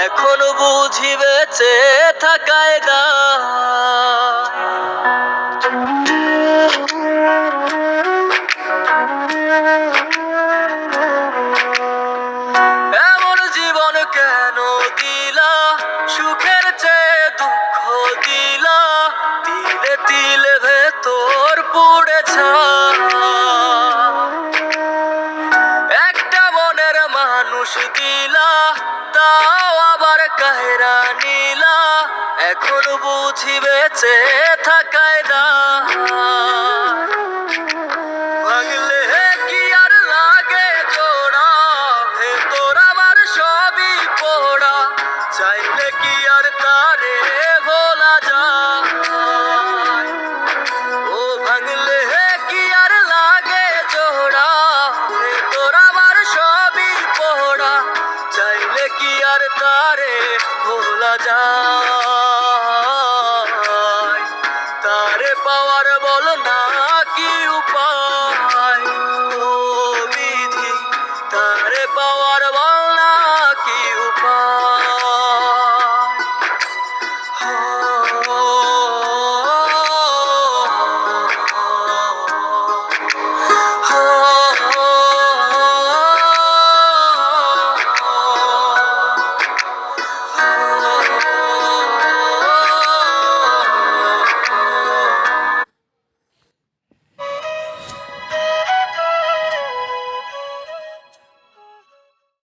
এখনো বুঝি বেঁচে থাকায় দায়। এমন জীবন কেন দিলা, সুখের চেয়ে দুঃখ দিলা, তিলে তিলে ভেতর পুড়ে ছাই। একটা মনের মানুষ দিলা, তাও আবার কাহেরা নিলা, এখন বুঝি বেঁচে থাকায় দায়। ভাঙলে কি আর লাগে জোড়া, ভেতর আমার সবই পোড়া, চাইলে কি আর তারে ভোলা যায়। ও ভাঙলে কি আর লাগে জোড়া, ভেতর আমার সবই পোড়া, চাইলে কি আর তারে ভোলা যায়। তারে পাওয়ার